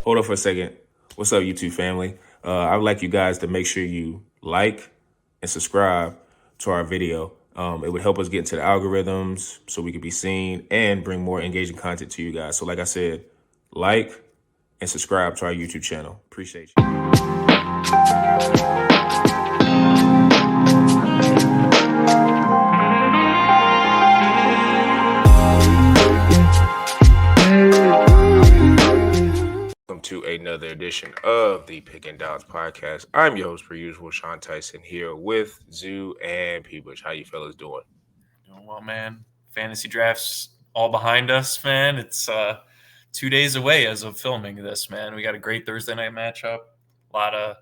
Hold on for a second. What's up, YouTube family? I would like you guys to make sure you like and subscribe to our video. It would help us get into the algorithms so we could be seen and bring more engaging content to you guys. So like I said, like and subscribe to our YouTube channel. Appreciate you. Welcome to another edition of the Pick and Downs podcast. I'm your host, per usual, Sean Tyson, here with Zoo and P-Bush. How you fellas doing? Doing well, man. Fantasy drafts all behind us, man. It's 2 days away as of filming this, man. We got a great Thursday night matchup. A lot of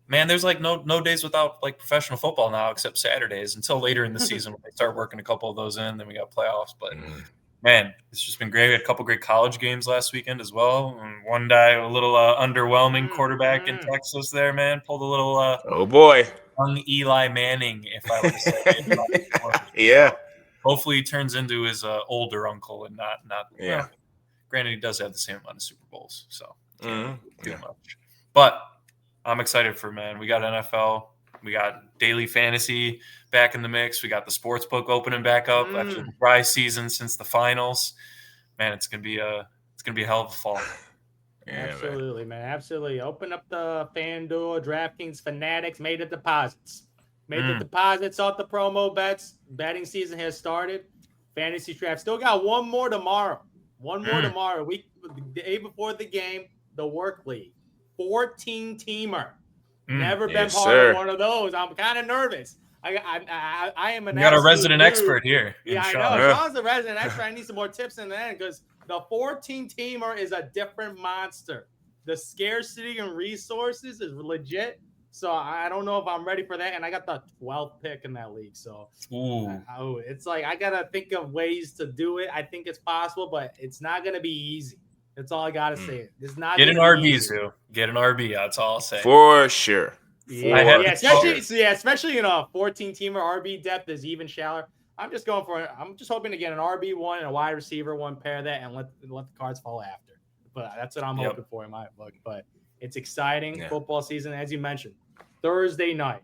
there's like no days without like professional football now, except Saturdays until later in the season when they start working a couple of those in. Then we got playoffs, but. Man, it's just been great. We had a couple great college games last weekend as well. And one guy, a little underwhelming quarterback in Texas there, man. Pulled a little oh boy, young Eli Manning, if I were to say. Yeah. So hopefully he turns into his older uncle and not. Yeah. Granted, he does have the same amount of Super Bowls, so Yeah. much. But I'm excited for, man. We got NFL. We got daily fantasy back in the mix. We got the sports book opening back up after the dry season since the finals. Man, it's gonna be a hell of a fall. Yeah, absolutely, man. Absolutely. Open up the FanDuel, DraftKings, Fanatics, made the deposits. Made the deposits off the promo bets. Betting season has started. Fantasy draft. Still got one more tomorrow. Tomorrow. The day before the game, the work league. 14-teamer. Never been part of one of those. I'm kind of nervous. I am an. You got a resident expert here. Yeah, I know. Sean's the resident expert. I need some more tips in the end because the 14-teamer is a different monster. The scarcity and resources is legit. So I don't know if I'm ready for that. And I got the 12th pick in that league. So it's like I gotta think of ways to do it. I think it's possible, but it's not gonna be easy. That's all I gotta say. It's not get an RB, Zoo. Get an RB. That's all I'll say. For sure. Especially in a 14-teamer RB depth is even shallower. I'm just hoping to get an RB1 and a wide receiver one, pair that, and let the cards fall after. But that's what I'm hoping for in my book. But it's exciting football season, as you mentioned. Thursday night,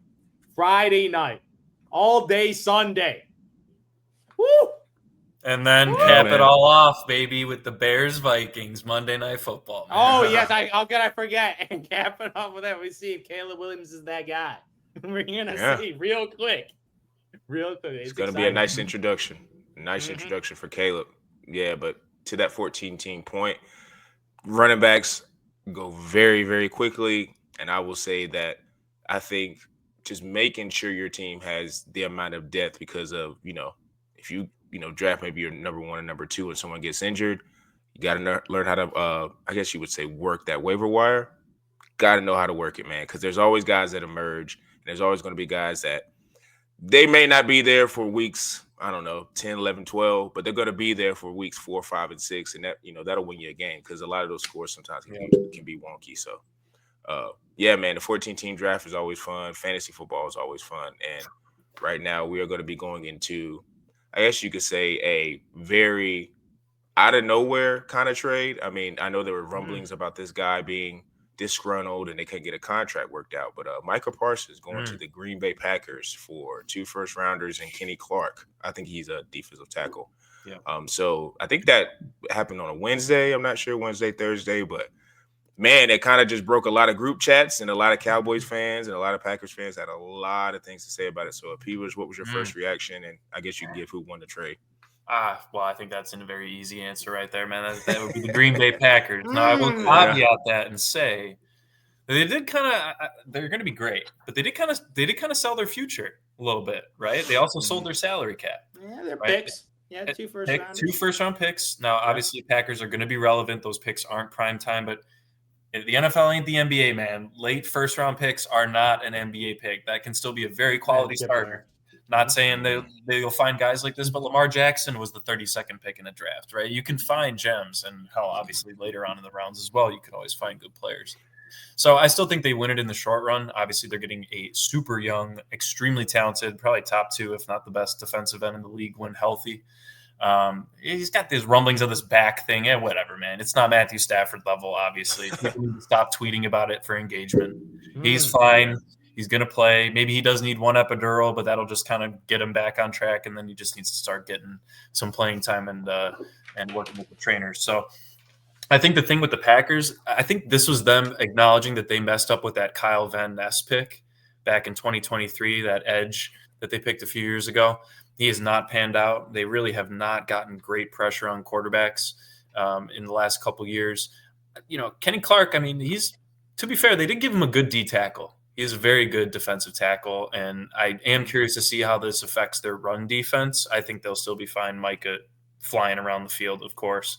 Friday night, all day Sunday. Woo! And then cap it all off, baby, with the Bears-Vikings Monday Night Football. Man. Oh, yes. How could I forget? And cap it off with that. We see if Caleb Williams is that guy. We're going to see real quick. It's going to be a nice introduction. Introduction for Caleb. Yeah, but to that 14-team point, running backs go very, very quickly. And I will say that I think just making sure your team has the amount of depth because of, if you draft maybe your number one and number two and someone gets injured, you got to learn how to, I guess you would say, work that waiver wire. Got to know how to work it, man, because there's always guys that emerge, and there's always going to be guys that they may not be there for weeks, 10, 11, 12, but they're going to be there for weeks 4, 5, and 6, and that, that'll win you a game because a lot of those scores sometimes can be wonky. So, man, the 14-team draft is always fun. Fantasy football is always fun, and right now we are going to be going into, I guess you could say, a very out of nowhere kind of trade. I mean, I know there were rumblings about this guy being disgruntled and they couldn't get a contract worked out, but Micah Parsons going to the Green Bay Packers for 2 first-rounders and Kenny Clark. I think he's a defensive tackle. Yeah. So I think that happened on a Wednesday. I'm not sure Wednesday, Thursday, but man, it kind of just broke a lot of group chats, and a lot of Cowboys fans and a lot of Packers fans had a lot of things to say about it. So, Peebles, what was your first reaction? And I guess you can give who won the trade. Well, I think that's a very easy answer right there, man. That would be the Green Bay Packers. Now, I will caveat that and say they did they're going to be great, but they did kind of sell their future a little bit, right? They also sold their salary cap. Yeah, their picks. Yeah, 2 first-rounders. 2 first-round picks. Now, obviously, Packers are going to be relevant. Those picks aren't prime time, but the NFL ain't the NBA, man. Late first-round picks are not an NBA pick. That can still be a very quality starter. Not saying they'll find guys like this, but Lamar Jackson was the 32nd pick in the draft, right? You can find gems, and hell, obviously later on in the rounds as well, you could always find good players. So I still think they win it in the short run. Obviously, they're getting a super young, extremely talented, probably top 2, if not the best defensive end in the league when healthy. He's got these rumblings of this back thing. Yeah, whatever, man. It's not Matthew Stafford level, obviously. People need to stop tweeting about it for engagement. He's fine. He's going to play. Maybe he does need one epidural, but that'll just kind of get him back on track, and then he just needs to start getting some playing time and working with the trainers. So I think the thing with the Packers, I think this was them acknowledging that they messed up with that Kyle Van Ness pick back in 2023, that edge that they picked a few years ago. He has not panned out. They really have not gotten great pressure on quarterbacks in the last couple years. Kenny Clark, I mean, to be fair, they did give him a good D tackle. He is a very good defensive tackle, and I am curious to see how this affects their run defense. I think they'll still be fine, Micah flying around the field, of course.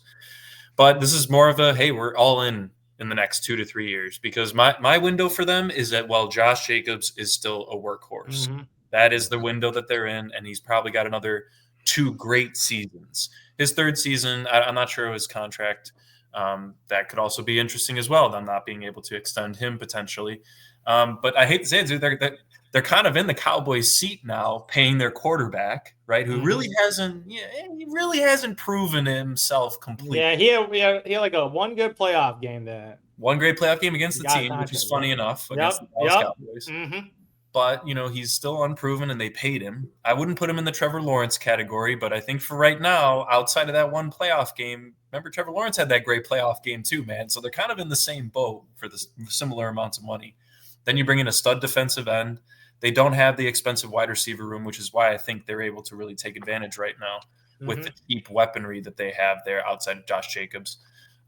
But this is more of a, hey, we're all in the next 2 to 3 years, because my window for them is that, well, Josh Jacobs is still a workhorse. Mm-hmm. That is the window that they're in, and he's probably got another 2 great seasons. His third season, I'm not sure of his contract. That could also be interesting as well, them not being able to extend him potentially. But I hate to say it, they're kind of in the Cowboys' seat now, paying their quarterback, right? Who really hasn't proven himself completely. Yeah, he had like a one good playoff game there. One great playoff game against the team, which is funny enough against the Dallas Cowboys. Mm-hmm. But, he's still unproven, and they paid him. I wouldn't put him in the Trevor Lawrence category, but I think for right now, outside of that one playoff game, remember Trevor Lawrence had that great playoff game too, man. So they're kind of in the same boat for the similar amounts of money. Then you bring in a stud defensive end. They don't have the expensive wide receiver room, which is why I think they're able to really take advantage right now with the cheap weaponry that they have there outside of Josh Jacobs.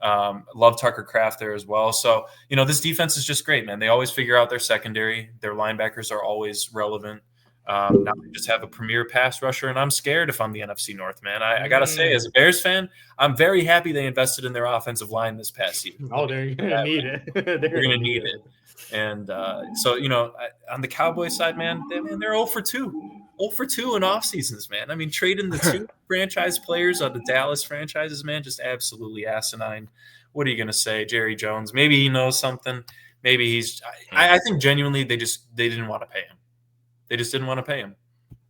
Love Tucker Kraft there as well. So, this defense is just great, man. They always figure out their secondary. Their linebackers are always relevant. Now they just have a premier pass rusher, and I'm scared if I'm the NFC North, man. I got to say, as a Bears fan, I'm very happy they invested in their offensive line this past season. Oh, they're going to need it. They're going to need it. And so, on the Cowboys side, man, they're 0 for 2. 0 for 2 in off seasons, man. I mean, trading the 2 franchise players of the Dallas franchises, man, just absolutely asinine. What are you going to say, Jerry Jones? Maybe he knows something. Maybe he's – I think genuinely they didn't want to pay him. They just didn't want to pay him.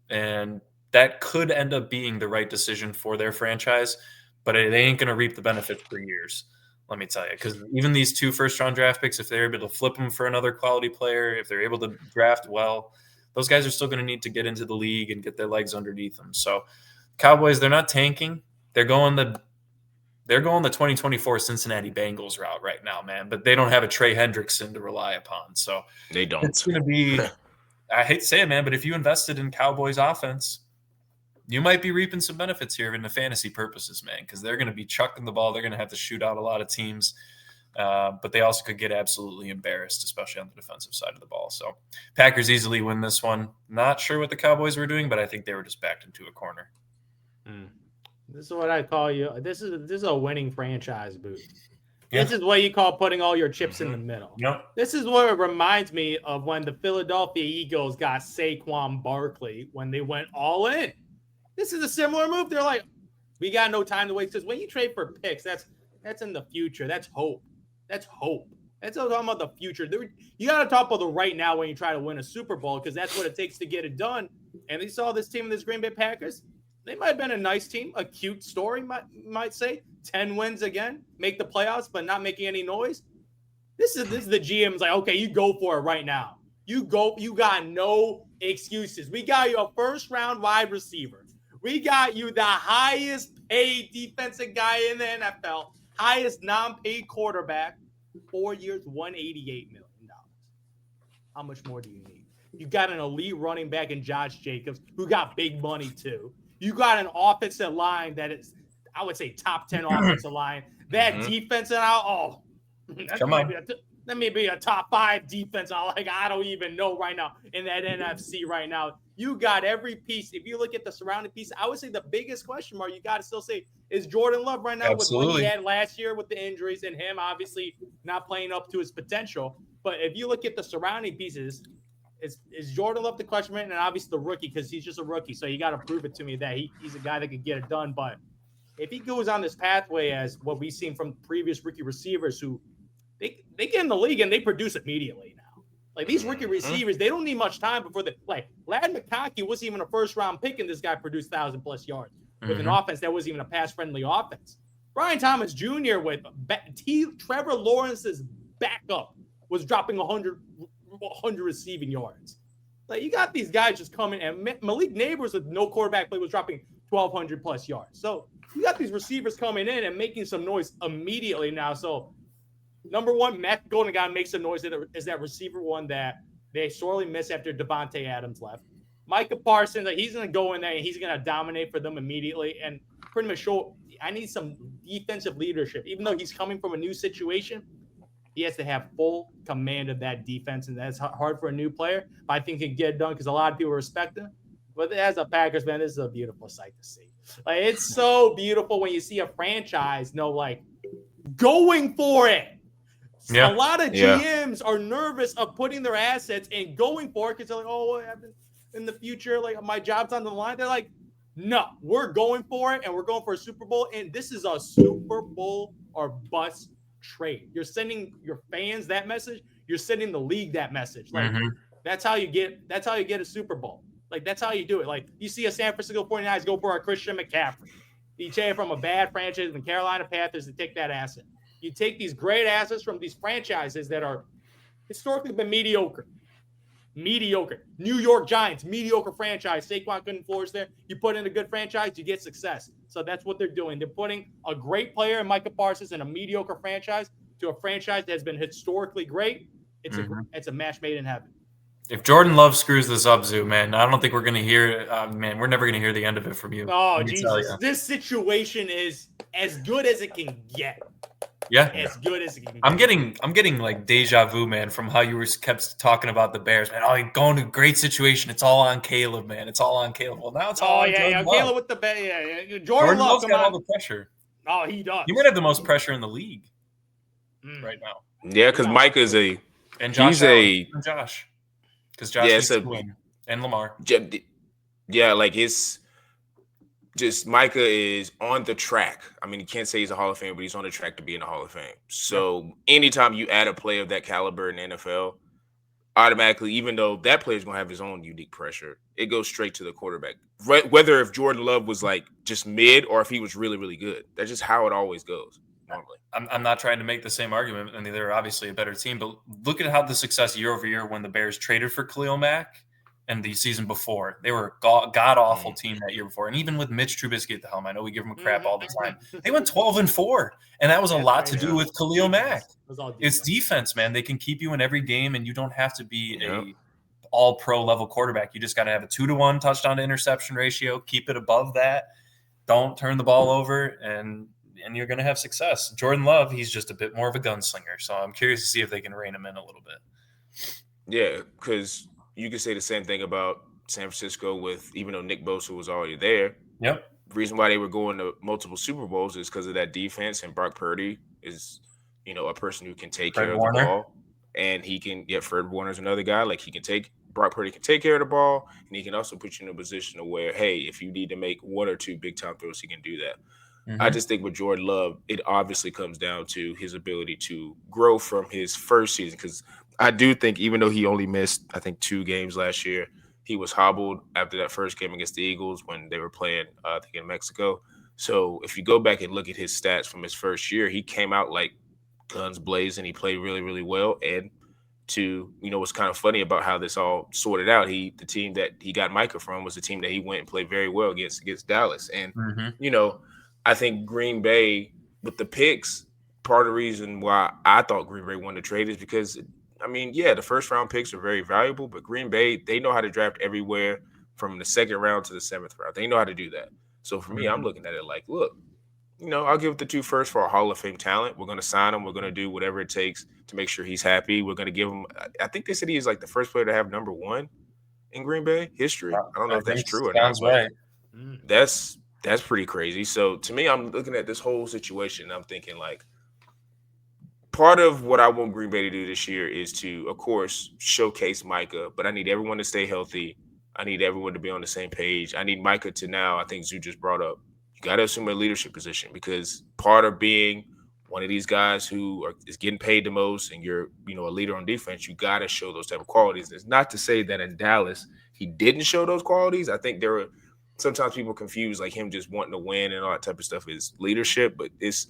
And that could end up being the right decision for their franchise, but they ain't going to reap the benefit for years. Let me tell you, because even these 2 first-round draft picks, if they're able to flip them for another quality player, if they're able to draft well, those guys are still going to need to get into the league and get their legs underneath them. So, Cowboys, they're not tanking. They're going the 2024 Cincinnati Bengals route right now, man. But they don't have a Trey Hendrickson to rely upon. So they don't. It's going to be. I hate to say it, man, but if you invested in Cowboys offense, you might be reaping some benefits here in the fantasy purposes, man, because they're going to be chucking the ball. They're going to have to shoot out a lot of teams, but they also could get absolutely embarrassed, especially on the defensive side of the ball. So Packers easily win this one. Not sure what the Cowboys were doing, but I think they were just backed into a corner. This is what I call you. This is a winning franchise, Boot. Yeah. This is what you call putting all your chips in the middle. Yep. This is what it reminds me of when the Philadelphia Eagles got Saquon Barkley when they went all in. This is a similar move. They're like, we got no time to waste. Because when you trade for picks, that's in the future. That's hope. That's hope. That's talking about the future. You got to talk about the right now when you try to win a Super Bowl, because that's what it takes to get it done. And they saw this team, this Green Bay Packers. They might have been a nice team, a cute story, might say. 10 wins again, make the playoffs, but not making any noise. This is the GM's like, okay, you go for it right now. You go. You got no excuses. We got you a first-round wide receiver. We got you the highest paid defensive guy in the NFL, highest non-paid quarterback, 4 years, $188 million. How much more do you need? You got an elite running back in Josh Jacobs, who got big money too. You got an offensive line that is, I would say, top 10 offensive line. That defense, that may be a top 5 defense. I don't even know right now in that NFC right now. You got every piece. If you look at the surrounding piece, I would say the biggest question mark you got to still say is Jordan Love right now. Absolutely. With what he had last year with the injuries and him obviously not playing up to his potential. But if you look at the surrounding pieces, is Jordan Love the question mark? And obviously the rookie, because he's just a rookie. So you got to prove it to me that he's a guy that could get it done. But if he goes on this pathway as what we've seen from previous rookie receivers who they get in the league and they produce immediately now. Like these rookie receivers, they don't need much time before Lad McConkey wasn't even a first-round pick, and this guy produced 1,000+ yards. with an offense that wasn't even a pass-friendly offense. Brian Thomas Jr. with Trevor Lawrence's backup was dropping 100 receiving yards. Like, you got these guys just coming, and Malik Neighbors with no quarterback play was dropping 1,200 plus yards. So you got these receivers coming in and making some noise immediately now. So number one, Matt Golden guy makes some noise. Is that receiver one that they sorely miss after Devontae Adams left. Micah Parsons, he's going to go in there and he's going to dominate for them immediately and pretty much show I need some defensive leadership. Even though he's coming from a new situation, he has to have full command of that defense, and that's hard for a new player. But I think he can get it done because a lot of people respect him. But as a Packers fan, this is a beautiful sight to see. Like, it's so beautiful when you see a franchise going for it. Yeah. A lot of GMs are nervous of putting their assets and going for it because they're like, oh, what happened in the future? Like, my job's on the line. They're like, no, we're going for it, and we're going for a Super Bowl, and this is a Super Bowl or bust trade. You're sending your fans that message. You're sending the league that message. Like, that's how you get a Super Bowl. Like, that's how you do it. Like, you see a San Francisco 49ers go for a Christian McCaffrey. You take it from a bad franchise, the Carolina Panthers, to take that asset. You take these great assets from these franchises that are historically been mediocre. New York Giants, mediocre franchise. Saquon couldn't flourish there. You put in a good franchise, you get success. So that's what they're doing. They're putting a great player in Micah Parsons in a mediocre franchise to a franchise that has been historically great. It's a match made in heaven. If Jordan Love screws this up, Zoo, man, I don't think we're going to hear we're never going to hear the end of it from you. Oh, Jesus. This situation is as good as it can get. Yeah. As good as it can get. I'm getting like deja vu, man, from how you kept talking about the Bears, man. Oh, you're going to a great situation. It's all on Caleb, man. It's all on Caleb. Well, now it's all on Jordan Love. Caleb with the Bears. Yeah. Jordan Love's got all the pressure. Oh, he does. He might have the most pressure in the league right now. Yeah, because Micah's and Josh because Josh needs to win, and Lamar. Yeah, like it's just Micah is on the track. I mean, you can't say he's a Hall of Fame, but he's on the track to be in the Hall of Fame. So anytime you add a player of that caliber in the NFL, automatically, even though that player's going to have his own unique pressure, it goes straight to the quarterback. Whether if Jordan Love was like just mid or if he was really, really good. That's just how it always goes. Normally. I'm not trying to make the same argument. I mean, they're obviously a better team, but look at how the success year over year when the Bears traded for Khalil Mack and the season before. They were a god-awful team that year before. And even with Mitch Trubisky at the helm, I know we give him crap all the time. They went 12-4, and that was a lot to do with Khalil Mack. It's defense, man. They can keep you in every game, and you don't have to be a all-pro level quarterback. You just got to have a 2-to-1 touchdown to interception ratio. Keep it above that. Don't turn the ball over, and you're going to have success. Jordan Love, he's just a bit more of a gunslinger. So I'm curious to see if they can rein him in a little bit. Yeah, because you could say the same thing about San Francisco with, even though Nick Bosa was already there. Yep. The reason why they were going to multiple Super Bowls is because of that defense, and Brock Purdy is, a person who can take care of the ball. And he can Fred Warner's another guy. Like, Brock Purdy can take care of the ball, and he can also put you in a position of where, hey, if you need to make one or two big-time throws, he can do that. I just think with Jordan Love, it obviously comes down to his ability to grow from his first season. Because I do think, even though he only missed, I think, 2 games last year, he was hobbled after that first game against the Eagles when they were playing, I think, in Mexico. So if you go back and look at his stats from his first year, he came out like guns blazing. He played really, really well. And what's kind of funny about how this all sorted out, the team that he got Micah from was the team that he went and played very well against Dallas. And, I think Green Bay, with the picks, part of the reason why I thought Green Bay won the trade is because, the first-round picks are very valuable, but Green Bay, they know how to draft everywhere from the second round to the 7th round. They know how to do that. So for me, I'm looking at it like, look, I'll give the 2 first for a Hall of Fame talent. We're going to sign him. We're going to do whatever it takes to make sure he's happy. We're going to give him – I think they said he is like the first player to have number 1 in Green Bay history. I don't know if that's true or not. Sounds right. That's pretty crazy. So to me, I'm looking at this whole situation and I'm thinking, like, part of what I want Green Bay to do this year is to, of course, showcase Micah, but I need everyone to stay healthy. I need everyone to be on the same page. I need Micah to now, I think Zoo just brought up, you got to assume a leadership position, because part of being one of these guys who is getting paid the most and you're, a leader on defense, you got to show those type of qualities. It's not to say that in Dallas he didn't show those qualities. I think there were sometimes people confuse like him just wanting to win and all that type of stuff is leadership, but it's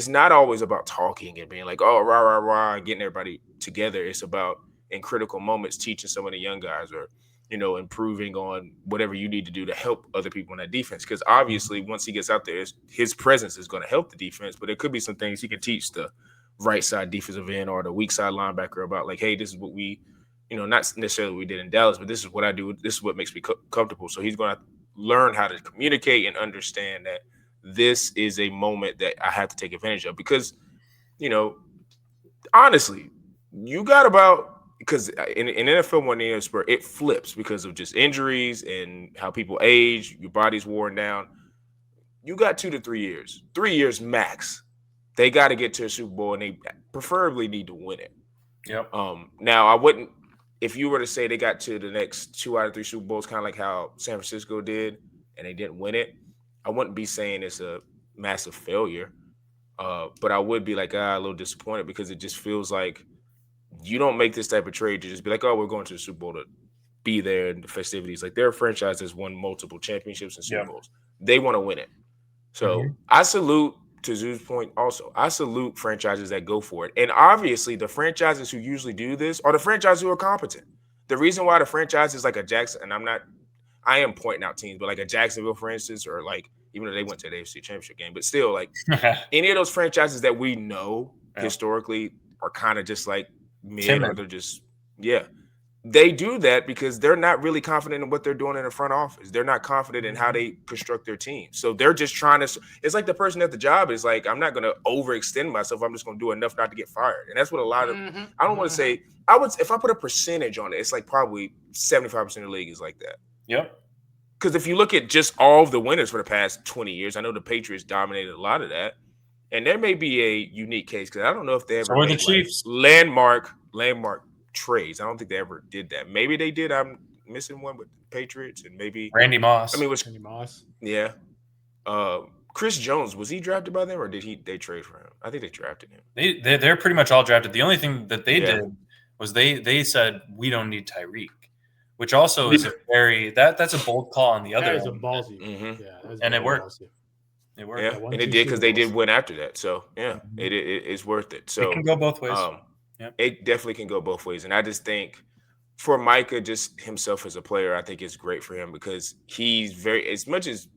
not always about talking and being like, oh, rah, rah, rah, and getting everybody together. It's about in critical moments teaching some of the young guys or, improving on whatever you need to do to help other people in that defense. Because obviously once he gets out there, his presence is going to help the defense, but there could be some things he can teach the right side defensive end or the weak side linebacker about like, hey, this is what we, not necessarily what we did in Dallas, but this is what I do. This is what makes me comfortable. So he's going to learn how to communicate and understand that this is a moment that I have to take advantage of because, honestly, you got about because in NFL one year sport, it flips because of just injuries and how people age, your body's worn down. You got 2 to 3 years, 3 years max. They got to get to a Super Bowl and they preferably need to win it. Yep. Now I wouldn't, if you were to say they got to the next 2 out of 3 Super Bowls, kind of like how San Francisco did, and they didn't win it, I wouldn't be saying it's a massive failure. But I would be like, a little disappointed because it just feels like you don't make this type of trade to just be like, oh, we're going to the Super Bowl to be there in the festivities. Like they're a franchise that's won multiple championships and Super Bowls. They want to win it. So I salute, to Zoo's point also, I salute franchises that go for it. And obviously the franchises who usually do this are the franchises who are competent. The reason why the franchises like a Jackson, and I am pointing out teams, but like a Jacksonville, for instance, or like even though they went to the AFC Championship game, but still like any of those franchises that we know historically are kind of just like mid or they're just, they do that because they're not really confident in what they're doing in the front office. They're not confident in how they construct their team. So they're just trying to, it's like the person at the job is like, I'm not going to overextend myself. I'm just going to do enough not to get fired. And that's what a lot of, I don't want to say, if I put a percentage on it, it's like probably 75% of the league is like that. Yep. Because if you look at just all of the winners for the past 20 years, I know the Patriots dominated a lot of that. And there may be a unique case because I don't know if they ever made the Chiefs landmark trades. I don't think they ever did that. Maybe they did. I'm missing one with the Patriots and maybe Randy Moss. Randy Moss. Yeah. Chris Jones, was he drafted by them or did they trade for him? I think they drafted him. They're pretty much all drafted. The only thing that they did was they said we don't need Tyreek, which also is a very that's a bold call on the other. That is a ballsy. And it worked. Ballsy. It worked. Yeah, and it did because they did win after that. So it's worth it. So it can go both ways. It definitely can go both ways. And I just think for Micah, just himself as a player, I think it's great for him because he's very, as much as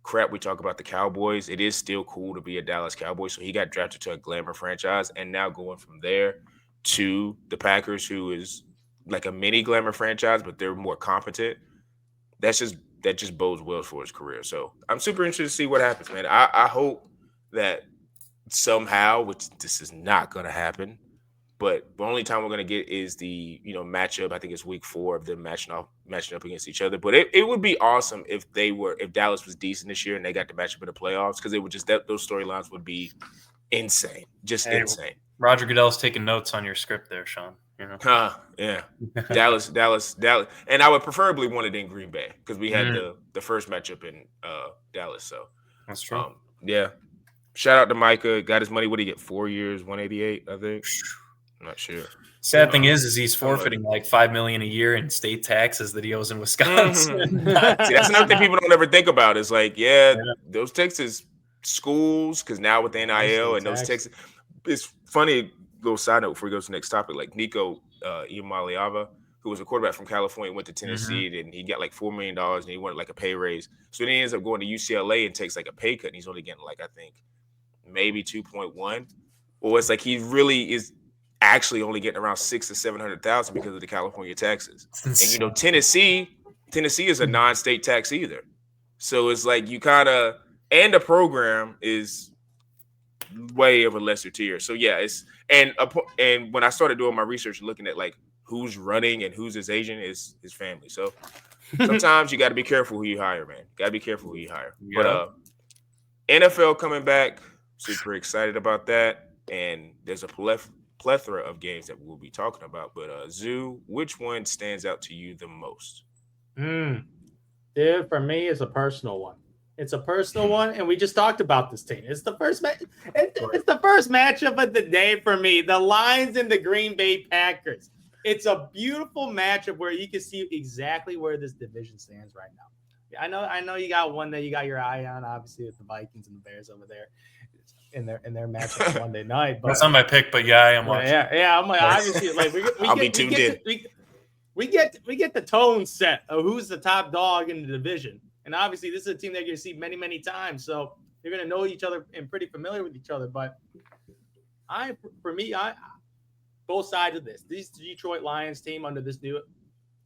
crap we talk about the Cowboys, it is still cool to be a Dallas Cowboy. So he got drafted to a glamour franchise and now going from there to the Packers, who is like a mini glamour franchise, but they're more competent. That just bodes well for his career. So I'm super interested to see what happens, man. I hope that somehow, which this is not going to happen, but the only time we're going to get is the matchup. I think it's week 4 of them matching up against each other. But it would be awesome if Dallas was decent this year and they got to match up in the playoffs because it would just those storylines would be insane, insane. Roger Goodell's taking notes on your script there, Sean. Yeah. Dallas, and I would preferably want it in Green Bay because we had the first matchup in Dallas. So that's true. Shout out to Micah. Got his money. What did he get? 4 years, 188, I think. I'm not sure. Sad thing is he's forfeiting like $5 million a year in state taxes that he owes in Wisconsin. See, that's another thing people don't ever think about. Is like, those Texas schools, because now with the NIL and those Texas, it's funny. Little side note before we go to the next topic. Like Nico Iamaleava, who was a quarterback from California, went to Tennessee and he got like $4 million and he wanted like a pay raise. So then he ends up going to UCLA and takes like a pay cut and he's only getting like I think maybe 2.1. Or it's like he really is actually only getting around 600,000 to 700,000 because of the California taxes. And Tennessee is a non-state tax either. So it's like you kind of and the program is way of a lesser tier. So it's and when I started doing my research and looking at like who's running and who's his agent is his family. So sometimes you got to be careful who you hire, man. Got to be careful who you hire. Yeah. But NFL coming back, super excited about that. And there's a plethora of games that we'll be talking about. But Zoo, which one stands out to you the most? Dude, for me, it's a personal one. It's a personal one, and we just talked about this team. It's the first match. It's the first matchup of the day for me. The Lions and the Green Bay Packers. It's a beautiful matchup where you can see exactly where this division stands right now. I know you got one that you got your eye on, obviously, with the Vikings and the Bears over there in their matchup Monday night. But that's not my pick, but yeah, I am watching. Yeah. I'm like, obviously, like we get the tone set of who's the top dog in the division, and obviously, this is a team they're going to see many, many times, so they're going to know each other and pretty familiar with each other. But for me, both sides of this Detroit Lions team under this new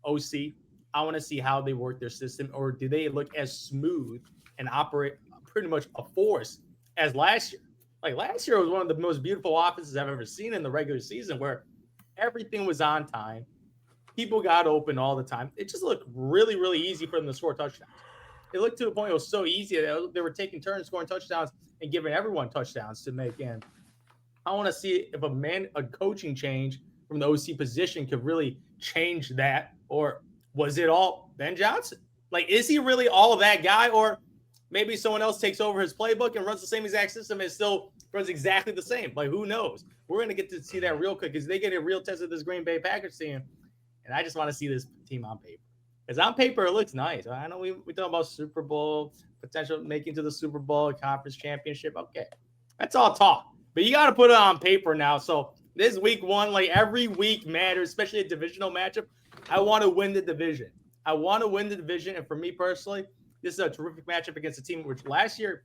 OC. I want to see how they work their system, or do they look as smooth and operate pretty much a force as last year? Like last year was one of the most beautiful offenses I've ever seen in the regular season, where everything was on time. People got open all the time. It just looked really, really easy for them to score touchdowns. It looked to a point it was so easy that they were taking turns scoring touchdowns and giving everyone touchdowns to make in. I want to see if a coaching change from the OC position could really change that, or was it all Ben Johnson? Like, is he really all of that guy, or maybe someone else takes over his playbook and runs the same exact system and still runs exactly the same? Like, who knows? We're going to get to see that real quick because they get a real test of this Green Bay Packers team, and I just want to see this team on paper. Because on paper, it looks nice. I know we talk about Super Bowl, potential making to the Super Bowl, conference championship. Okay, that's all talk. But you got to put it on paper now. So this week one, like every week matters, especially a divisional matchup. I want to win the division. And for me personally, this is a terrific matchup against a team which last year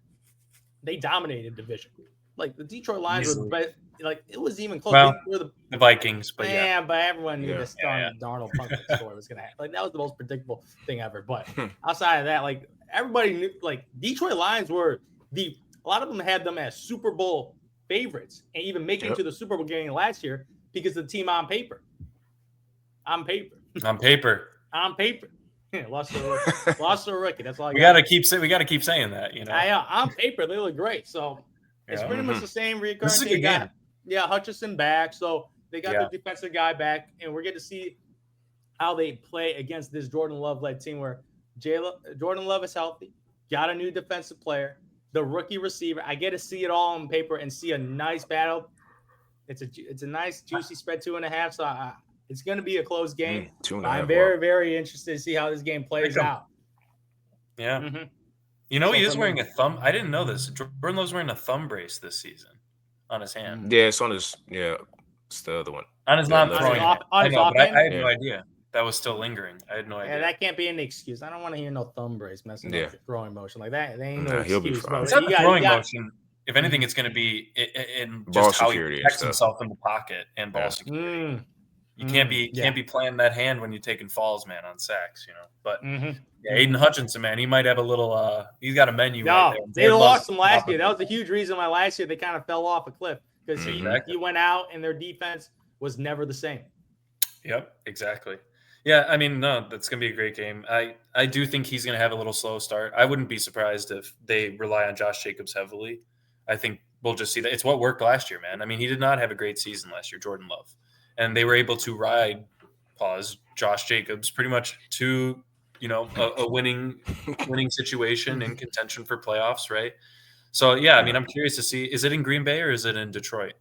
they dominated division. Like the Detroit Lions were, but like it was even close. Well, the Vikings, but but everyone knew the Darnold punt score was gonna happen. Like that was the most predictable thing ever. But outside of that, like everybody knew, like Detroit Lions were a lot of them had them as Super Bowl favorites and even making it to the Super Bowl game last year because of the team on paper. Yeah, lost to a rookie. That's all. We gotta keep saying that. You know, on paper they look great. So it's pretty much the same. This is a good game. Hutchinson back, so they got the defensive guy back, and we're getting to see how they play against this Jordan Love-led team where Jordan Love is healthy, got a new defensive player, the rookie receiver. I get to see it all on paper and see a nice battle. It's a nice juicy spread 2.5. So it's going to be a close game. I'm very, very interested to see how this game plays out. Yeah. Mm-hmm. You know, he is wearing a thumb. I didn't know this. Jordan Love's wearing a thumb brace this season on his hand. Yeah, it's on his. Yeah, it's the other one. On his non-throwing. I had no idea that was still lingering. I had no idea. Yeah, that can't be an excuse. I don't want to hear no thumb brace messing up your throwing motion like that. They ain't no excuse. He'll be fine. It's not the throwing motion. If anything, it's going to be in just how he protects himself in the pocket and ball security. You can't be playing that hand when you're taking falls, man, on sacks, you know. But Aiden Hutchinson, man, he might have a little. He's got a menu. Right there. They lost him last year. That was a huge reason why last year they kind of fell off a cliff because he went out and their defense was never the same. Yep, exactly. Yeah, I mean, no, that's gonna be a great game. I do think he's gonna have a little slow start. I wouldn't be surprised if they rely on Josh Jacobs heavily. I think we'll just see that. It's what worked last year, man. I mean, he did not have a great season last year, Jordan Love. And they were able to ride Josh Jacobs pretty much to, a winning situation in contention for playoffs, right? So, yeah, I mean, I'm curious to see, is it in Green Bay or is it in Detroit?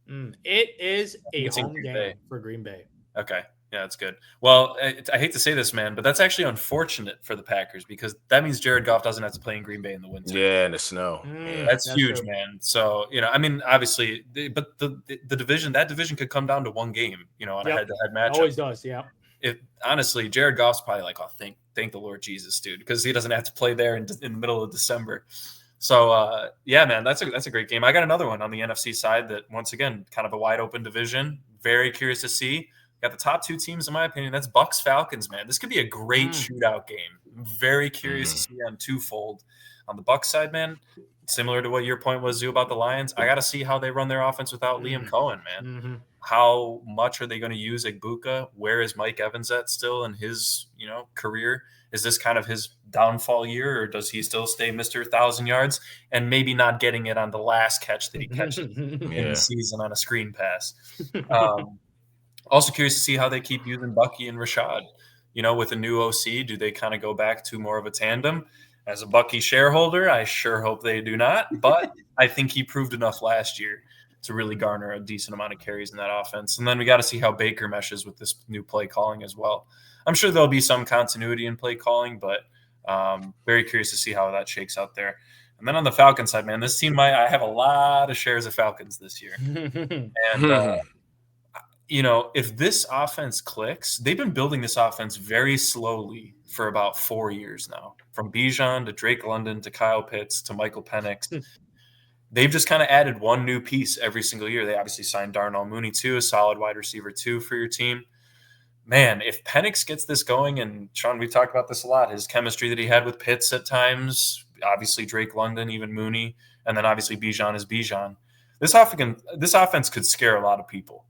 It is a home game for Green Bay. Okay. Yeah, that's good. Well, I hate to say this, man, but that's actually unfortunate for the Packers because that means Jared Goff doesn't have to play in Green Bay in the winter. Yeah, in the snow. That's huge, true. Man. So, I mean, obviously, but the division could come down to one game, on a head-to-head matchup. Always does, yeah. Honestly, Jared Goff's probably like, thank the Lord Jesus, dude, because he doesn't have to play there in the middle of December. So, yeah, man, that's a great game. I got another one on the NFC side that, once again, kind of a wide-open division. Very curious to see. Got the top two teams, in my opinion. That's Bucs Falcons, man. This could be a great shootout game. I'm very curious to see on twofold. On the Bucs side, man, similar to what your point was, Zoo, about the Lions, I got to see how they run their offense without Liam Cohen, man. How much are they going to use Igbuka? Where is Mike Evans at still in his, career? Is this kind of his downfall year, or does he still stay Mr. 1,000 yards and maybe not getting it on the last catch that he catches in the season on a screen pass? Also curious to see how they keep using Bucky and Rashad. With a new OC, do they kind of go back to more of a tandem? As a Bucky shareholder, I sure hope they do not. But I think he proved enough last year to really garner a decent amount of carries in that offense. And then we got to see how Baker meshes with this new play calling as well. I'm sure there'll be some continuity in play calling, but Very curious to see how that shakes out there. And then on the Falcons side, man, this team I have a lot of shares of Falcons this year. And, if this offense clicks, they've been building this offense very slowly for about 4 years now. From Bijan to Drake London to Kyle Pitts to Michael Penix. They've just kind of added one new piece every single year. They obviously signed Darnell Mooney too, a solid wide receiver too for your team. Man, if Penix gets this going, and Sean, we've talked about this a lot, his chemistry that he had with Pitts at times, obviously Drake London, even Mooney, and then obviously Bijan is Bijan. This offense could scare a lot of people.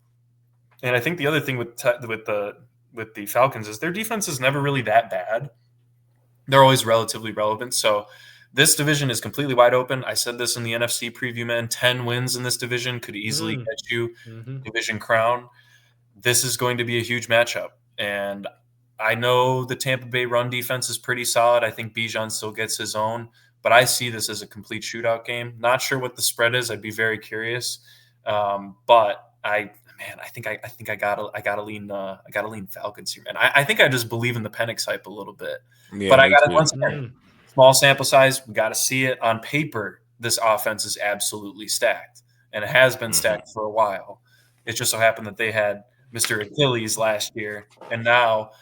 And I think the other thing with the Falcons is their defense is never really that bad. They're always relatively relevant. So this division is completely wide open. I said this in the NFC preview, man. 10 wins in this division could easily get you division crown. This is going to be a huge matchup. And I know the Tampa Bay run defense is pretty solid. I think Bijan still gets his own. But I see this as a complete shootout game. Not sure what the spread is. I'd be very curious. But I think I gotta lean Falcons here, man. I think I just believe in the Penix hype a little bit. Yeah, but I got it once again. Small sample size. We got to see it on paper. This offense is absolutely stacked, and it has been stacked for a while. It just so happened that they had Mr. Achilles last year, and now,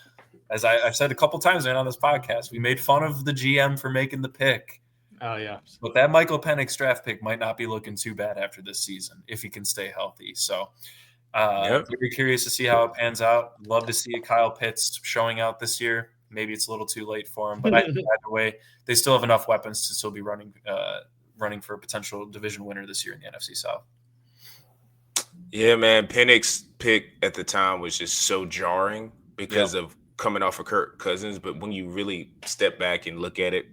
as I've said a couple times on this podcast, we made fun of the GM for making the pick. Oh yeah, but that Michael Penix draft pick might not be looking too bad after this season if he can stay healthy. So, very curious to see how it pans out. Love to see Kyle Pitts showing out this year. Maybe it's a little too late for him, but either way, they still have enough weapons to still be running for a potential division winner this year in the NFC South. Yeah, man. Penix pick at the time was just so jarring because of coming off of Kirk Cousins. But when you really step back and look at it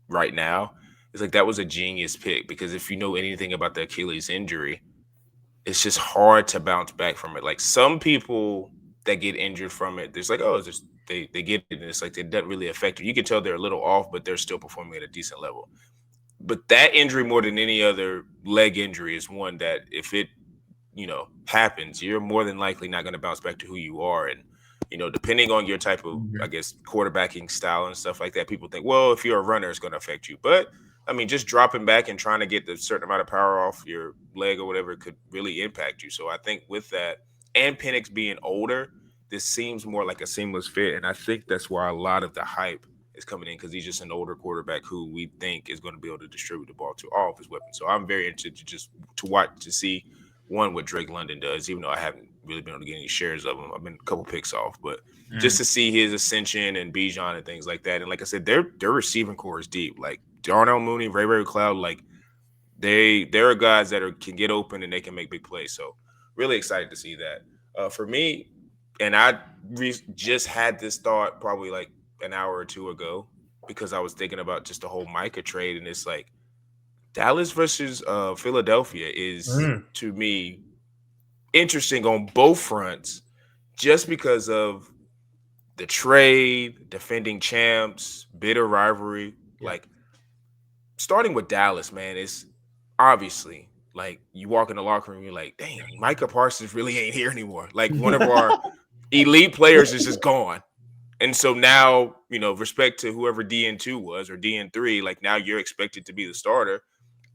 right now, it's like that was a genius pick because if you know anything about the Achilles injury, it's just hard to bounce back from it. Like some people that get injured from it, there's like, oh, it's just they get it, and it's like it doesn't really affect you. You can tell they're a little off, but they're still performing at a decent level. But that injury, more than any other leg injury, is one that if it, happens, you're more than likely not going to bounce back to who you are. And, depending on your type of, I guess, quarterbacking style and stuff like that, people think, well, if you're a runner, it's going to affect you. But, I mean, just dropping back and trying to get the certain amount of power off your leg or whatever could really impact you. So I think with that, and Penix being older, this seems more like a seamless fit. And I think that's why a lot of the hype is coming in because he's just an older quarterback who we think is going to be able to distribute the ball to all of his weapons. So I'm very interested to watch to see, one, what Drake London does, even though I haven't really been able to get any shares of him. I've been a couple picks off, but just to see his ascension and Bijan and things like that. And like I said, their receiving core is deep. Like Darnell Mooney, Ray McCloud, like there are guys that can get open and they can make big plays. So really excited to see that. For me, and I just had this thought probably like an hour or two ago because I was thinking about just the whole Micah trade, and it's like Dallas versus Philadelphia is to me interesting on both fronts just because of the trade, defending champs, bitter rivalry. Like starting with Dallas, man, it's obviously like you walk in the locker room, you're like, dang, Micah Parsons really ain't here anymore. Like one of our elite players is just gone. And so now, respect to whoever DN2 was or DN3, like now you're expected to be the starter.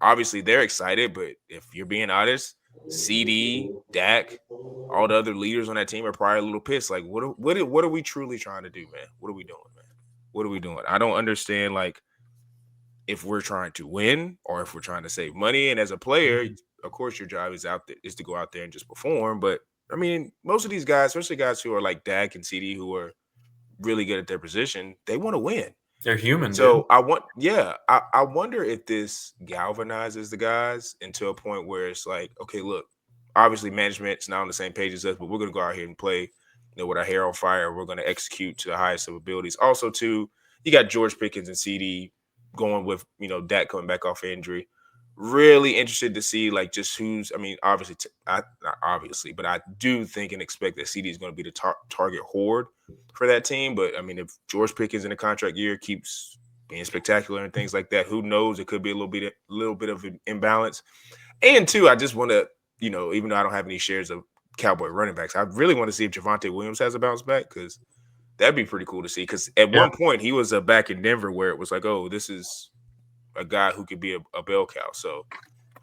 Obviously, they're excited, but if you're being honest, CD, Dak, all the other leaders on that team are probably a little pissed. Like, what are we truly trying to do, man? What are we doing, man? What are we doing? I don't understand, like, if we're trying to win or if we're trying to save money. And as a player, of course, your job is to go out there and just perform. But, I mean, most of these guys, especially guys who are like Dak and CD who are really good at their position, they want to win. They're human. So I wonder if this galvanizes the guys into a point where it's like, okay, look, obviously management's not on the same page as us, but we're going to go out here and play, with our hair on fire. We're going to execute to the highest of abilities. Also, too, you got George Pickens and CD going with, Dak coming back off injury. Really interested to see, like, just who's – I mean, obviously, not obviously, but I do think and expect that CD is going to be the target horde for that team. But, I mean, if George Pickens in the contract year keeps being spectacular and things like that, who knows? It could be a little bit of an imbalance. And, two, I just want to, even though I don't have any shares of Cowboy running backs, I really want to see if Javonte Williams has a bounce back because that'd be pretty cool to see. Because at one point he was back in Denver where it was like, oh, this is a guy who could be a bell cow. So,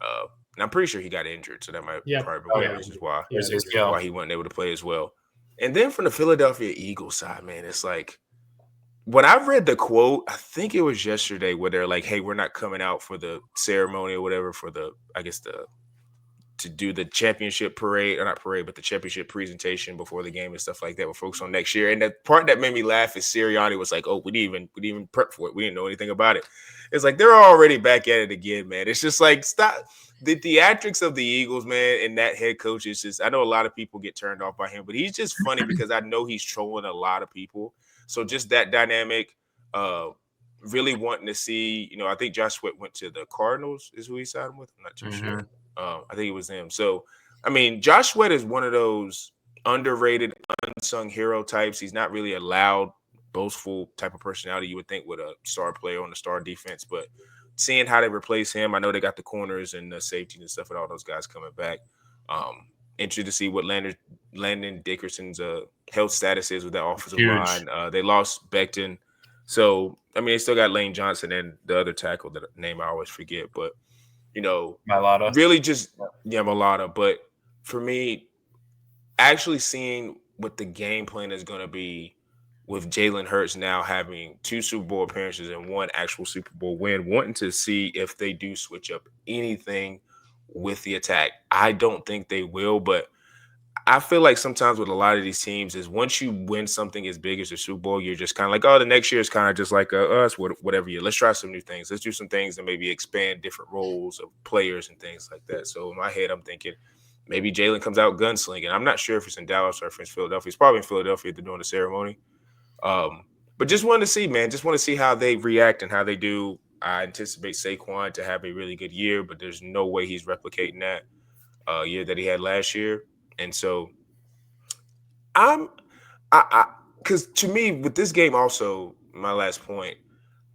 and I'm pretty sure he got injured, so that might probably be one of the reasons why he wasn't able to play as well. And then from the Philadelphia Eagles side, man, it's like when I read the quote, I think it was yesterday where they're like, hey, we're not coming out for the ceremony or whatever for to do the championship parade, or not parade, but the championship presentation before the game and stuff like that. We're focused on next year. And the part that made me laugh is Sirianni was like, oh, we didn't even prep for it. We didn't know anything about it. It's like they're already back at it again, man. It's just like, stop. The theatrics of the Eagles, man, and that head coach is just, I know a lot of people get turned off by him, but he's just funny because I know he's trolling a lot of people. So just that dynamic, really wanting to see, I think Josh Sweat went to the Cardinals is who he signed with. I'm not too sure. I think it was him. So, I mean, Josh Sweat is one of those underrated, unsung hero types. He's not really a loud, boastful type of personality you would think with a star player on the star defense. But seeing how they replace him, I know they got the corners and the safety and stuff and all those guys coming back. Interested to see what Landon Dickerson's health status is with that offensive line. They lost Becton. So, I mean, they still got Lane Johnson and the other tackle, that name I always forget. But, Mailata. Really just, Mailata. But for me, actually seeing what the game plan is going to be with Jalen Hurts now having 2 Super Bowl appearances and 1 actual Super Bowl win, wanting to see if they do switch up anything with the attack. I don't think they will, but I feel like sometimes with a lot of these teams is once you win something as big as the Super Bowl, you're just kind of like, oh, the next year is kind of just like us, whatever year. Let's try some new things. Let's do some things and maybe expand different roles of players and things like that. So in my head, I'm thinking maybe Jalen comes out gunslinging. I'm not sure if it's in Dallas or if it's Philadelphia. It's probably in Philadelphia if they're doing the ceremony. But just wanted to see, man. Just want to see how they react and how they do. I anticipate Saquon to have a really good year, but there's no way he's replicating that year that he had last year. And so because to me, with this game also, my last point,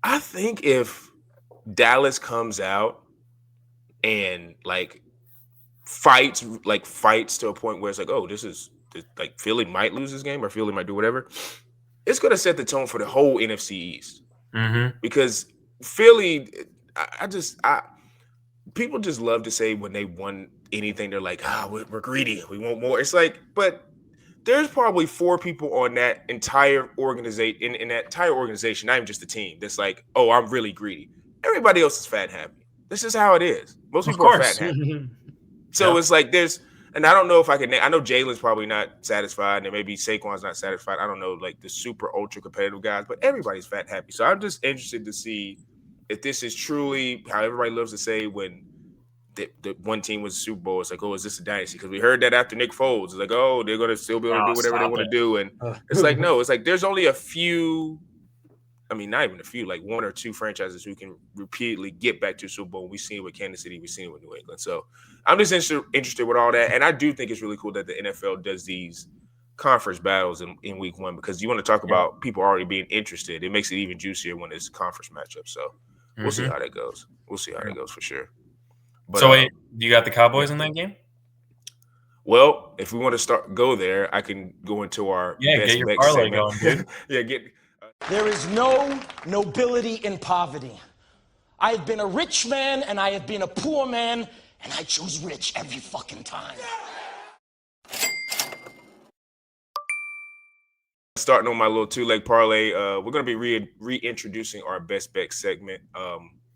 I think if Dallas comes out and fights to a point where it's like, oh, this is like Philly might lose this game or Philly might do whatever, it's going to set the tone for the whole NFC East. Because Philly, people just love to say when they won anything, they're like, we're greedy. We want more. It's like, but there's probably 4 people on that entire organization, in that entire organization, not even just the team, that's like, oh, I'm really greedy. Everybody else is fat and happy. This is how it is. Most people are fat and happy. So it's like and I don't know if I can. I know Jalen's probably not satisfied, and maybe Saquon's not satisfied. I don't know, like the super ultra competitive guys, but everybody's fat and happy. So I'm just interested to see if this is truly how everybody loves to say when the one team was a Super Bowl. It's like, oh, is this a dynasty? Because we heard that after Nick Foles. It's like, oh, they're going to still be able to do whatever they want to do. And it's like, no, it's like there's only a few. I mean, not even a few, like 1 or 2 franchises who can repeatedly get back to Super Bowl. We've seen it with Kansas City. We've seen it with New England. So I'm just interested with all that. And I do think it's really cool that the NFL does these conference battles in week 1 because you want to talk about people already being interested. It makes it even juicier when it's conference matchups. So we'll see how that goes. We'll see how that goes for sure. But, so wait, you got the Cowboys in that game? Well, if we want to go there, I can go into our best get your parlay going, dude. There is no nobility in poverty. I have been a rich man and I have been a poor man, and I choose rich every fucking time. Starting on my little 2-leg parlay, we're going to be reintroducing our best bet segment.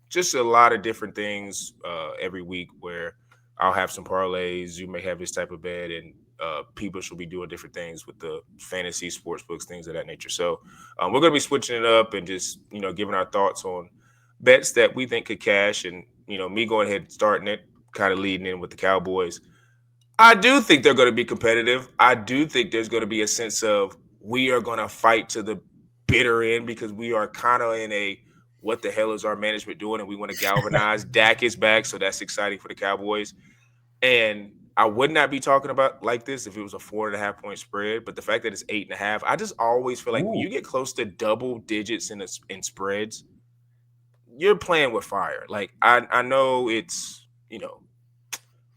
Just a lot of different things every week where I'll have some parlays. You may have this type of bet, and people should be doing different things with the fantasy sports books, things of that nature. So we're going to be switching it up and just, giving our thoughts on bets that we think could cash. And, me going ahead and starting it, kind of leading in with the Cowboys. I do think they're going to be competitive. I do think there's going to be a sense of we are going to fight to the bitter end because we are kind of in a what the hell is our management doing, and we want to galvanize. Dak is back, so that's exciting for the Cowboys. And I would not be talking about like this if it was a 4.5 point spread, but the fact that it's 8.5, I just always feel like when you get close to double digits in spreads, you're playing with fire. Like I know it's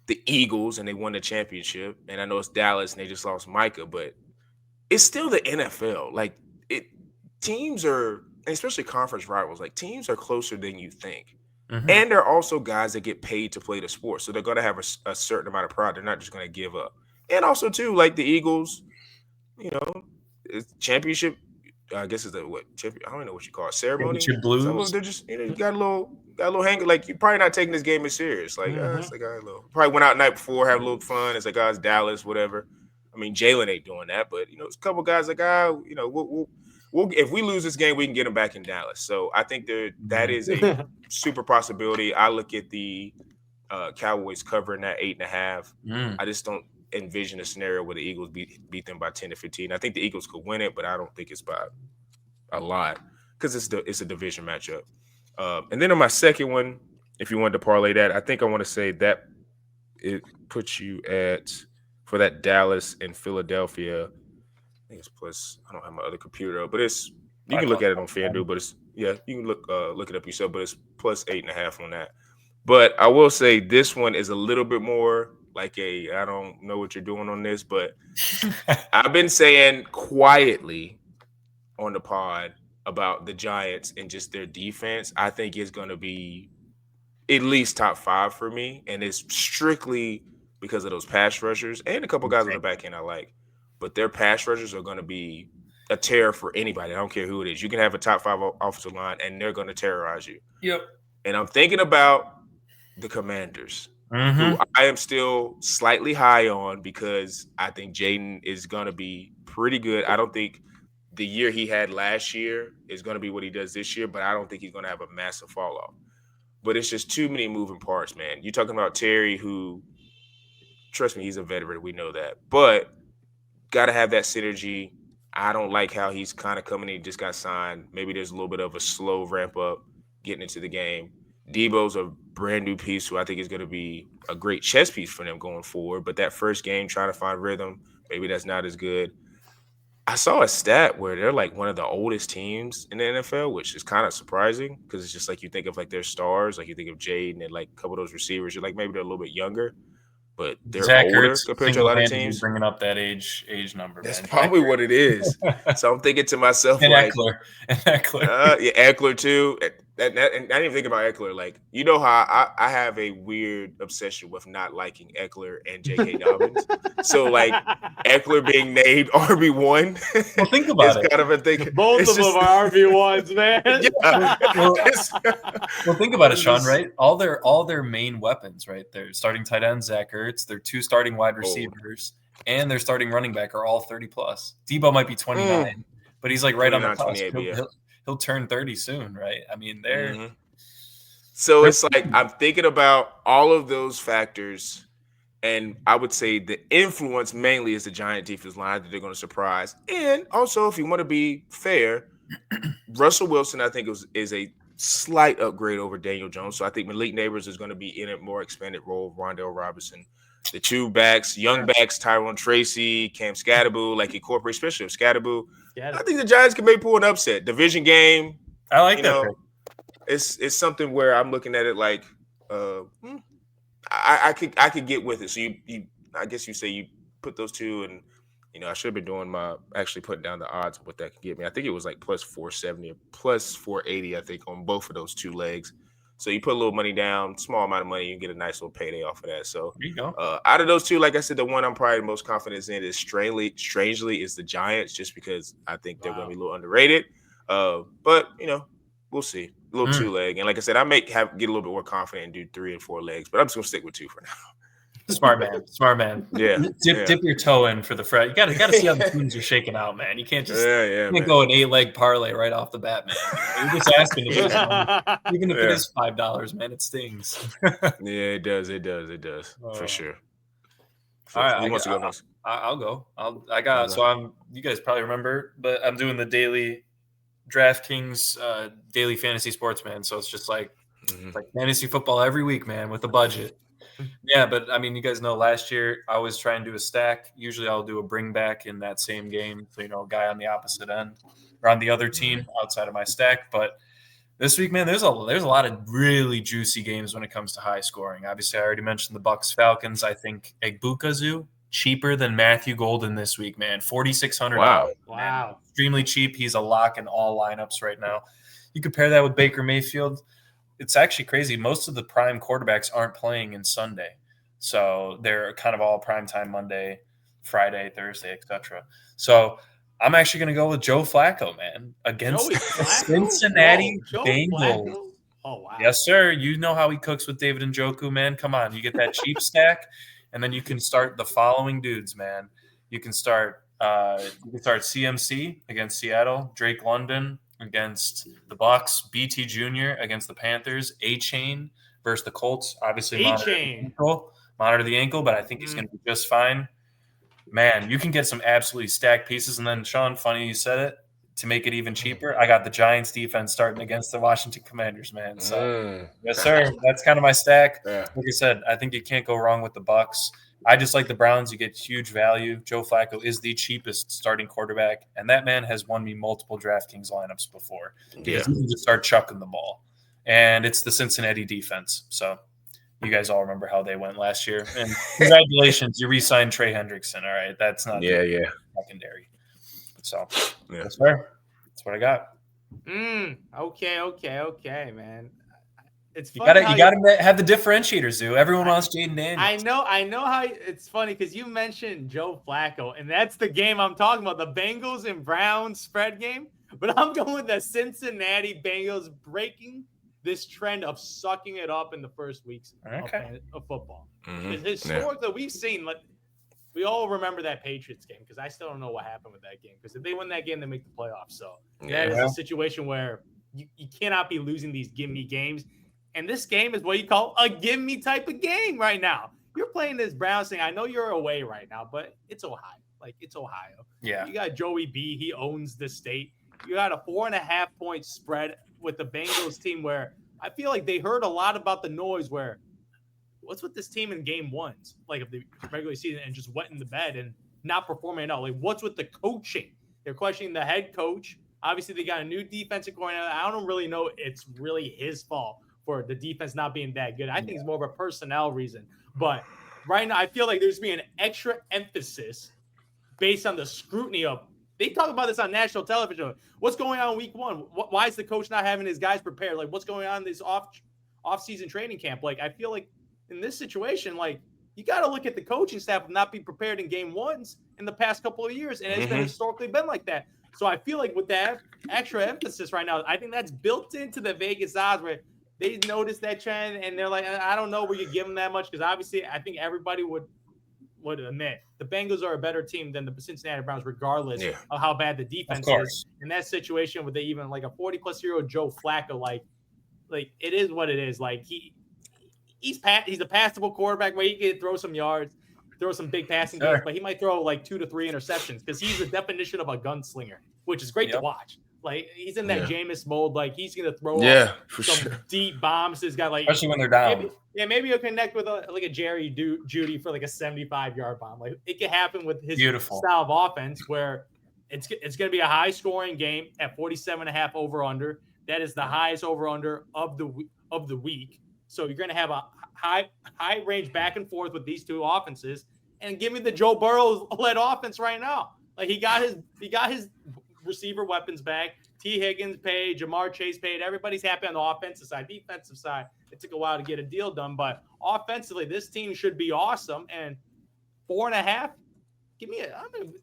the Eagles and they won the championship, and I know it's Dallas and they just lost Micah, but it's still the NFL. Like teams are, especially conference rivals, like teams are closer than you think. Mhm. And they're also guys that get paid to play the sport. So they're going to have a certain amount of pride. They're not just going to give up. And also, too, like the Eagles, it's championship. I guess it's I don't even know what you call it. Ceremony. Championship Some of them, blues. they're just, you got a little hang. Like, you're probably not taking this game as serious. Like, it's like, probably went out the night before, have a little fun. It's like, it's Dallas, whatever. I mean, Jalen ain't doing that, but it's a couple guys like, we'll if we lose this game, we can get them back in Dallas. So I think that is a super possibility. I look at the Cowboys covering that 8.5. I just don't envision a scenario where the Eagles beat them by 10 to 15. I think the Eagles could win it, but I don't think it's by a lot because it's a division matchup. And then on my second one, if you wanted to parlay that, I think I want to say that it puts you at, for that Dallas and Philadelphia, I think it's plus, I don't have my other computer up, but you can look at it on FanDuel, but you can look it up yourself, but it's plus 8.5 on that. But I will say this one is a little bit more like I don't know what you're doing on this, but I've been saying quietly on the pod about the Giants and just their defense. I think it's going to be at least top 5 for me, and it's strictly because of those pass rushers and a couple guys on the back end I like. But their pass rushers are going to be a terror for anybody. I don't care who it is. You can have a top 5 offensive line, and they're going to terrorize you. Yep. And I'm thinking about the Commanders, who I am still slightly high on because I think Jaden is going to be pretty good. I don't think the year he had last year is going to be what he does this year, but I don't think he's going to have a massive fall off. But it's just too many moving parts, man. You're talking about Terry, who, trust me, he's a veteran. We know that. But got to have that synergy. I don't like how he's kind of coming in, just got signed. Maybe there's a little bit of a slow ramp up getting into the game. Debo's a brand new piece who I think is going to be a great chess piece for them going forward. But that first game, trying to find rhythm, maybe that's not as good. I saw a stat where they're like one of the oldest teams in the NFL, which is kind of surprising because it's just like you think of like their stars, like you think of Jaden and like a couple of those receivers. You're like maybe they're a little bit younger, but they're older compared to a lot of teams. Bringing up that age number. That's probably what it is. So I'm thinking to myself, and like Eckler. Eckler too. And I didn't even think about Eckler. Like, you know how I have a weird obsession with not liking Eckler and J.K. Dobbins. So, like, Eckler being named RB1. Well, think about it. Kind of a thing. Both of them are RB1s, man. Yeah. Well, think about it, Sean, right? All their main weapons, right? Their starting tight end, Zach Ertz, their 2 starting wide receivers, and their starting running back are all 30 plus. Debo might be 29, but he's like right on the cusp. He'll turn 30 soon, right? I mean, So it's like I'm thinking about all of those factors, and I would say the influence mainly is the Giant defense line that they're going to surprise. And also, if you want to be fair, Russell Wilson, I think, is a slight upgrade over Daniel Jones. So I think Malik Neighbors is going to be in a more expanded role of Rondell Robinson. The 2 backs, young backs, Tyrone Tracy, Cam Scatterboo, like incorporate, especially of Scatterboo. I think the Giants can maybe pull an upset. Division game. I like that. It's something where I'm looking at it like I could get with it. So you I guess you say you put those 2, and I should have been doing actually putting down the odds of what that could get me. I think it was like plus 470 or plus 480, I think, on both of those 2 legs. So you put a little money down, small amount of money, you get a nice little payday off of that. So there you go. Out of those 2, like I said, the one I'm probably the most confident in is strangely is the Giants, just because I think they're going to be a little underrated. But we'll see. A little 2-leg, and like I said, I may get a little bit more confident and do 3 and 4 legs, but I'm just gonna stick with 2 for now. Smart man. Yeah. Dip your toe in for the fret. You gotta see how the teams are shaking out, man. You can't just go an 8-leg parlay right off the bat, man. You're just asking to get money. Even if it is $5, man, it stings. Yeah, it does. It does for sure. All right, who wants to go next? I'll go. You guys probably remember, but I'm doing the daily DraftKings daily fantasy sports, man. So it's just like fantasy football every week, man, with a budget. Yeah, but I mean, you guys know last year I was trying to do a stack. Usually I'll do a bring back in that same game. So, a guy on the opposite end or on the other team outside of my stack. But this week, man, there's a lot of really juicy games when it comes to high scoring. Obviously, I already mentioned the Bucks Falcons. I think Egbukazu cheaper than Matthew Golden this week, man. $4,600. Wow. Extremely cheap. He's a lock in all lineups right now. You compare that with Baker Mayfield, it's actually crazy. Most of the prime quarterbacks aren't playing in Sunday. So they're kind of all primetime Monday, Friday, Thursday, etc. So I'm actually going to go with Joe Flacco, man, against the Cincinnati Bengals. Oh, wow. Yes, sir. You know how he cooks with David Njoku, man. Come on. You get that cheap stack, and then you can start the following dudes, man. You can start CMC against Seattle, Drake London against the Bucks, BT Jr. against the Panthers, A-Chain versus the Colts. Obviously, monitor the ankle, but I think he's going to be just fine. Man, you can get some absolutely stacked pieces. And then, Sean, funny you said it, to make it even cheaper, I got the Giants defense starting against the Washington Commanders, man. So, yes, sir. That's kind of my stack. Yeah. Like I said, I think you can't go wrong with the Bucks. I just like the Browns. You get huge value. Joe Flacco is the cheapest starting quarterback, and that man has won me multiple DraftKings lineups before. Because he can just start chucking the ball. And it's the Cincinnati defense. So you guys all remember how they went last year. And congratulations, you re-signed Trey Hendrickson. All right, that's not secondary. So that's fair. That's what I got. Okay, man. It's you gotta have the differentiators, Zoo. Everyone wants Jaden Daniels. I know how it's funny because you mentioned Joe Flacco, and that's the game I'm talking about, the Bengals and Browns spread game. But I'm going with the Cincinnati Bengals breaking this trend of sucking it up in the first weeks of football. Historically, we've seen, we all remember that Patriots game because I still don't know what happened with that game. Because if they win that game, they make the playoffs. So that is a situation where you cannot be losing these gimme games. And this game is what you call a gimme type of game right now. You're playing this Browns thing. I know you're away right now, but it's Ohio. It's Ohio. Yeah. You got Joey B. He owns the state. You got a 4.5-point spread with the Bengals team where I feel like they heard a lot about the noise where what's with this team in game ones, of the regular season, and just wet in the bed and not performing at all. What's with the coaching? They're questioning the head coach. Obviously, they got a new defensive coordinator. I don't really know it's really his fault for the defense not being that good. I think it's more of a personnel reason. But right now, I feel like there's being an extra emphasis based on the scrutiny of – they talk about this on national television. What's going on in week one? Why is the coach not having his guys prepared? What's going on in this off-season training camp? I feel like in this situation, you got to look at the coaching staff and not be prepared in game ones in the past couple of years. And it's been historically been like that. So I feel like with that extra emphasis right now, I think that's built into the Vegas odds where they notice that trend and they're like, I don't know where you give them that much because obviously I think everybody would admit the Bengals are a better team than the Cincinnati Browns, regardless of how bad the defense is. In that situation, with even a 40-plus-year-old Joe Flacco, it is what it is. He's a passable quarterback where he can throw some yards, throw some big passing games, but he might throw 2 to 3 interceptions because he's the definition of a gunslinger, which is great to watch. He's in that Jameis mold. He's gonna throw some deep bombs. This guy, especially when they're down. Maybe he'll connect with a Jerry Jeudy for a 75-yard bomb. It can happen with his style of offense where it's gonna be a high scoring game at 47.5 over under. That is the highest over under of the week. So you're gonna have a high range back and forth with these two offenses. And give me the Joe Burrow led offense right now. He got his receiver weapons back. T. Higgins paid, Jamar Chase paid. Everybody's happy on the offensive side. Defensive side, it took a while to get a deal done, but offensively, this team should be awesome. And 4.5,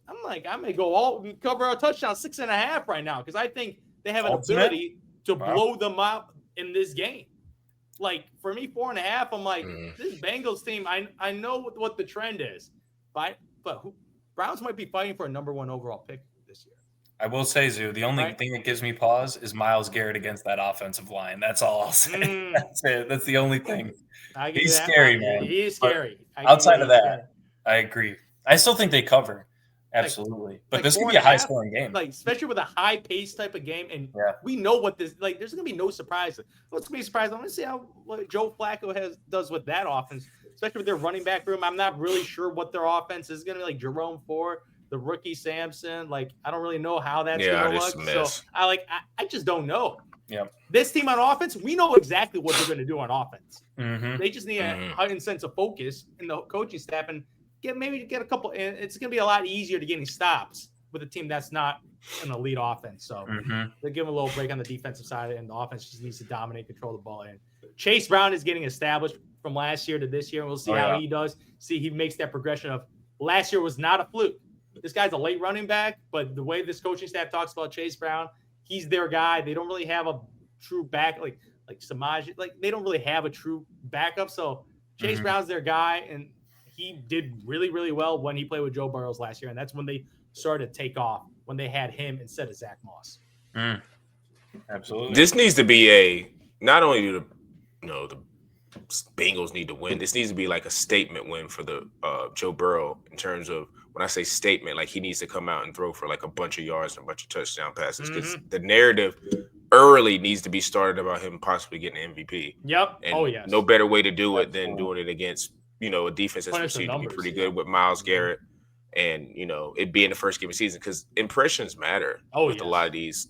I'm gonna go cover our touchdown 6.5 right now because I think they have an ability to blow them up in this game. For me, 4.5, I'm this Bengals team. I know what the trend is, but Browns might be fighting for a number 1 overall pick this year. I will say, Zoo, the only thing that gives me pause is Myles Garrett against that offensive line. That's all I'll say. That's it. That's the only thing. He's scary, man. He is scary. Outside of that, I agree. I still think they cover. Absolutely. But this could be a high-scoring game. Especially with a high-paced type of game. And we know what this – there's going to be no surprise. What's going to be surprising? I'm going to see what Joe Flacco does with that offense, especially with their running back room. I'm not really sure what their offense is going to be Jerome Ford, the rookie Samson. I don't really know how that's going to look. So I just don't know. Yeah. This team on offense, we know exactly what they're going to do on offense. They just need a heightened sense of focus in the coaching staff. And get a couple. And it's going to be a lot easier to getting stops with a team that's not an elite offense. So they give him a little break on the defensive side, and the offense just needs to dominate, control the ball. And Chase Brown is getting established from last year to this year, and we'll see how he does. See, he makes that progression of last year was not a fluke. This guy's a late running back, but the way this coaching staff talks about Chase Brown, he's their guy. They don't really have a true back like Samaj. Like they don't really have a true backup. So Chase Brown's their guy, and he did really, really well when he played with Joe Burrows last year, and that's when they started to take off, when they had him instead of Zach Moss. Absolutely. This needs to be not only do the Bengals need to win. This needs to be like a statement win for the Joe Burrow in terms of, when I say statement, like he needs to come out and throw for like a bunch of yards and a bunch of touchdown passes, because the narrative early needs to be started about him possibly getting an MVP. Yep. And no better way to do it than doing it against, a defense that's perceived to be pretty good with Myles Garrett, and it being the first game of the season, because impressions matter with a lot of these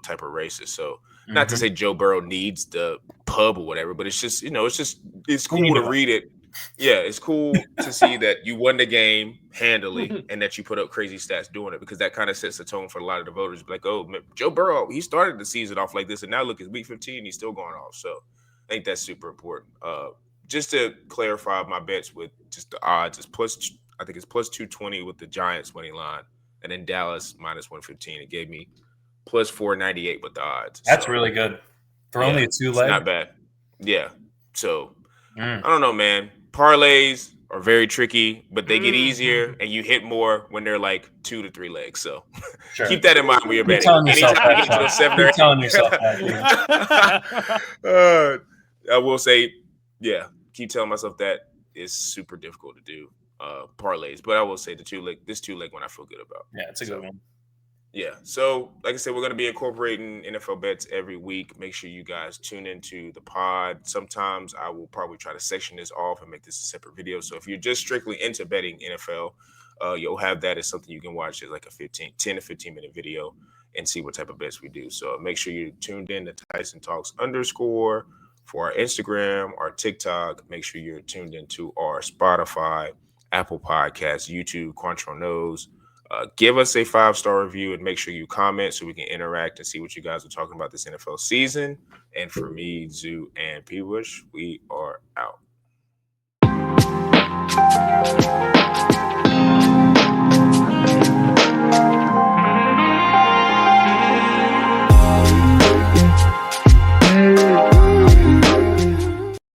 type of races. So not to say Joe Burrow needs the pub or whatever, but it's just it's cool to read it. Yeah, it's cool to see that you won the game handily and that you put up crazy stats doing it, because that kind of sets the tone for a lot of the voters. Like, oh, man, Joe Burrow, he started the season off like this, and now look, it's week 15, he's still going off. So I think that's super important. Just to clarify my bets with just the odds, I think it's plus 220 with the Giants money line, and then Dallas minus 115. It gave me plus 498 with the odds. That's really good for only a 2-leg. Not bad. Yeah. So I don't know, man. Parlays are very tricky, but they get easier, and you hit more when they're like 2 to 3 legs. So keep that in mind when you're betting. You're telling yourself that. I will say, keep telling myself that is super difficult to do parlays, but I will say this 2-leg one I feel good about. Yeah, it's a good one. Yeah. So, like I said, we're going to be incorporating NFL bets every week. Make sure you guys tune into the pod. Sometimes I will probably try to section this off and make this a separate video. So if you're just strictly into betting NFL, you'll have that as something you can watch as like a 10 to 15 minute video and see what type of bets we do. So make sure you're tuned in to Tyson Talks _ for our Instagram, our TikTok. Make sure you're tuned into our Spotify, Apple Podcasts, YouTube, Quantro Knows. Give us a 5-star review and make sure you comment so we can interact and see what you guys are talking about this NFL season. And for me, Zoo, and P-Bush, we are out.